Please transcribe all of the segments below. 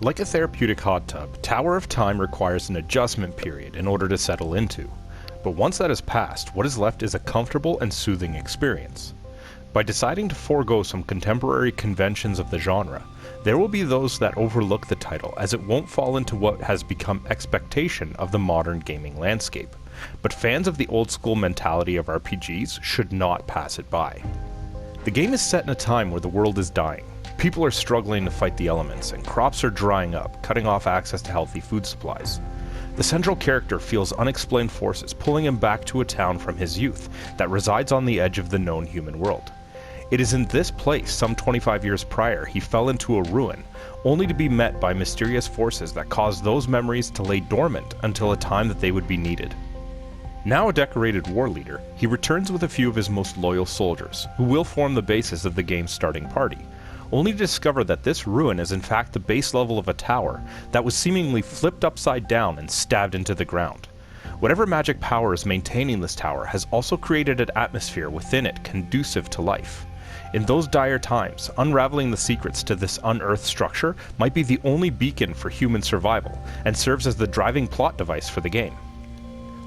Like a therapeutic hot tub, Tower of Time requires an adjustment period in order to settle into. But once that is passed, what is left is a comfortable and soothing experience. By deciding to forego some contemporary conventions of the genre, there will be those that overlook the title as it won't fall into what has become expectation of the modern gaming landscape. But fans of the old school mentality of RPGs should not pass it by. The game is set in a time where the world is dying. People are struggling to fight the elements, and crops are drying up, cutting off access to healthy food supplies. The central character feels unexplained forces pulling him back to a town from his youth that resides on the edge of the known human world. It is in this place, some 25 years prior, he fell into a ruin, only to be met by mysterious forces that caused those memories to lay dormant until a time that they would be needed. Now a decorated war leader, he returns with a few of his most loyal soldiers, who will form the basis of the game's starting party, only to discover that this ruin is in fact the base level of a tower that was seemingly flipped upside down and stabbed into the ground. Whatever magic power is maintaining this tower has also created an atmosphere within it conducive to life. In those dire times, unraveling the secrets to this unearthed structure might be the only beacon for human survival, and serves as the driving plot device for the game.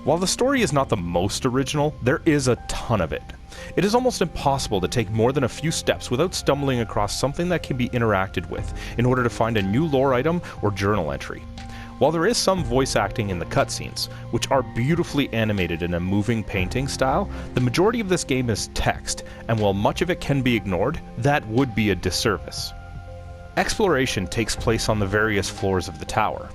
While the story is not the most original, there is a ton of it. It is almost impossible to take more than a few steps without stumbling across something that can be interacted with in order to find a new lore item or journal entry. While there is some voice acting in the cutscenes, which are beautifully animated in a moving painting style, the majority of this game is text, and while much of it can be ignored, that would be a disservice. Exploration takes place on the various floors of the tower.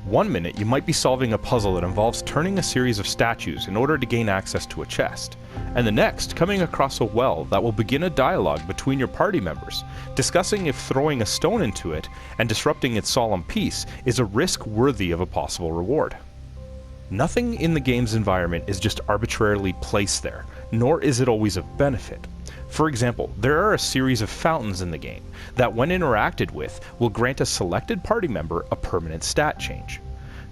One minute you might be solving a puzzle that involves turning a series of statues in order to gain access to a chest, and the next coming across a well that will begin a dialogue between your party members, discussing if throwing a stone into it and disrupting its solemn peace is a risk worthy of a possible reward. Nothing in the game's environment is just arbitrarily placed there, nor is it always of benefit. For example, there are a series of fountains in the game that, when interacted with, will grant a selected party member a permanent stat change.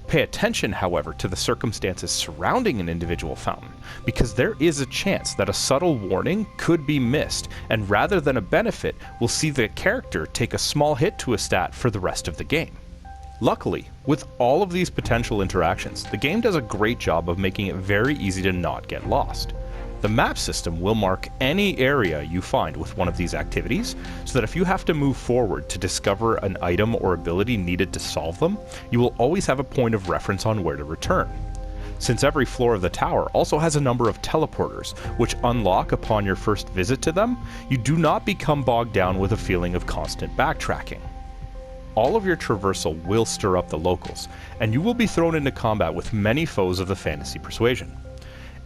Pay attention, however, to the circumstances surrounding an individual fountain, because there is a chance that a subtle warning could be missed, and rather than a benefit, we'll see the character take a small hit to a stat for the rest of the game. Luckily, with all of these potential interactions, the game does a great job of making it very easy to not get lost. The map system will mark any area you find with one of these activities, so that if you have to move forward to discover an item or ability needed to solve them, you will always have a point of reference on where to return. Since every floor of the tower also has a number of teleporters, which unlock upon your first visit to them, you do not become bogged down with a feeling of constant backtracking. All of your traversal will stir up the locals, and you will be thrown into combat with many foes of the fantasy persuasion.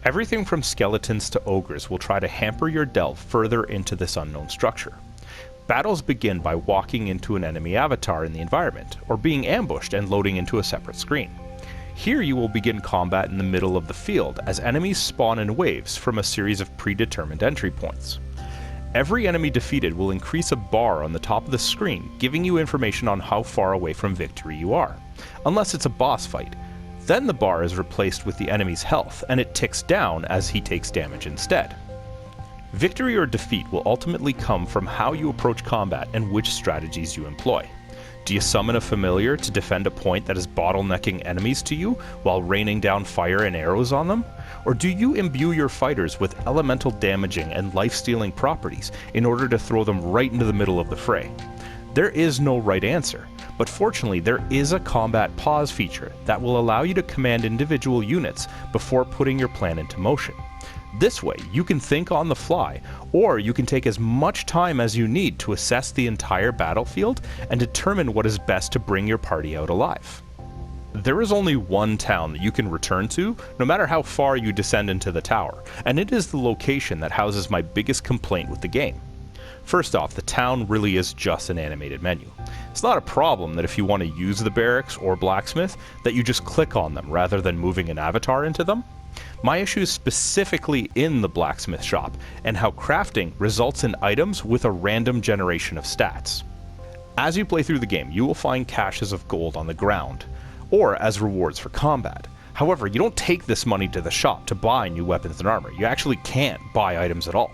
Everything from skeletons to ogres will try to hamper your delve further into this unknown structure. Battles begin by walking into an enemy avatar in the environment, or being ambushed and loading into a separate screen. Here you will begin combat in the middle of the field as enemies spawn in waves from a series of predetermined entry points. Every enemy defeated will increase a bar on the top of the screen, giving you information on how far away from victory you are, unless it's a boss fight. Then the bar is replaced with the enemy's health, and it ticks down as he takes damage instead. Victory or defeat will ultimately come from how you approach combat and which strategies you employ. Do you summon a familiar to defend a point that is bottlenecking enemies to you while raining down fire and arrows on them? Or do you imbue your fighters with elemental damaging and life-stealing properties in order to throw them right into the middle of the fray? There is no right answer, but fortunately there is a combat pause feature that will allow you to command individual units before putting your plan into motion. This way, you can think on the fly, or you can take as much time as you need to assess the entire battlefield and determine what is best to bring your party out alive. There is only one town that you can return to, no matter how far you descend into the tower, and it is the location that houses my biggest complaint with the game. First off, the town really is just an animated menu. It's not a problem that if you want to use the barracks or blacksmith, that you just click on them rather than moving an avatar into them. My issue is specifically in the Blacksmith Shop, and how crafting results in items with a random generation of stats. As you play through the game, you will find caches of gold on the ground, or as rewards for combat. However, you don't take this money to the shop to buy new weapons and armor. You actually can't buy items at all.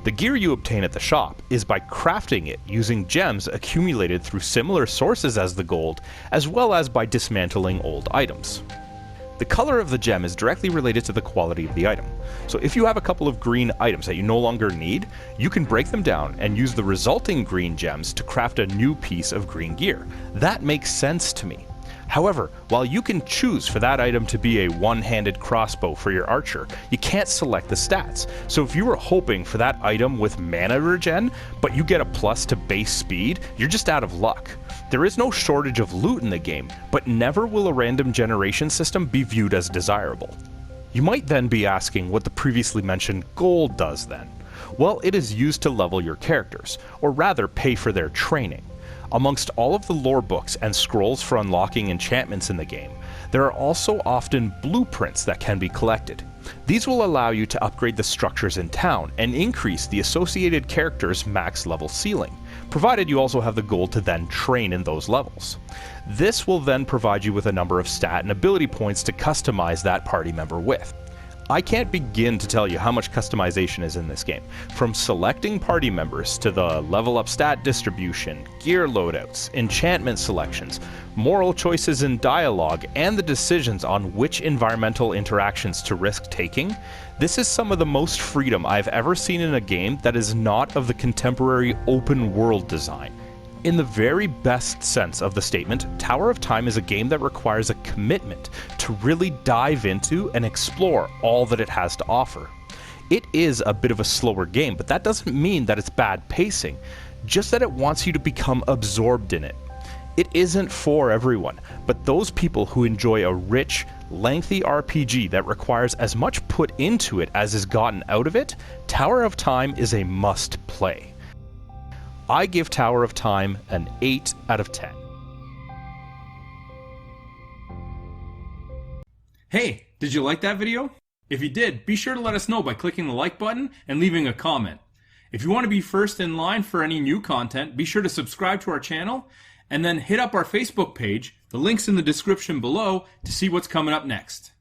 The gear you obtain at the shop is by crafting it using gems accumulated through similar sources as the gold, as well as by dismantling old items. The color of the gem is directly related to the quality of the item. So if you have a couple of green items that you no longer need, you can break them down and use the resulting green gems to craft a new piece of green gear. That makes sense to me. However, while you can choose for that item to be a one-handed crossbow for your archer, you can't select the stats. So if you were hoping for that item with mana regen, but you get a plus to base speed, you're just out of luck. There is no shortage of loot in the game, but never will a random generation system be viewed as desirable. You might then be asking what the previously mentioned gold does then. Well, it is used to level your characters, or rather pay for their training. Amongst all of the lore books and scrolls for unlocking enchantments in the game, there are also often blueprints that can be collected. These will allow you to upgrade the structures in town and increase the associated character's max level ceiling, provided you also have the gold to then train in those levels. This will then provide you with a number of stat and ability points to customize that party member with. I can't begin to tell you how much customization is in this game, from selecting party members to the level up stat distribution, gear loadouts, enchantment selections, moral choices in dialogue, and the decisions on which environmental interactions to risk taking. This is some of the most freedom I've ever seen in a game that is not of the contemporary open world design. In the very best sense of the statement, Tower of Time is a game that requires a commitment to really dive into and explore all that it has to offer. It is a bit of a slower game, but that doesn't mean that it's bad pacing, just that it wants you to become absorbed in it. It isn't for everyone, but those people who enjoy a rich, lengthy RPG that requires as much put into it as is gotten out of it, Tower of Time is a must play. I give Tower of Time an 8 out of 10. Hey, did you like that video? If you did, be sure to let us know by clicking the like button and leaving a comment. If you want to be first in line for any new content, be sure to subscribe to our channel and then hit up our Facebook page. The link's in the description below to see what's coming up next.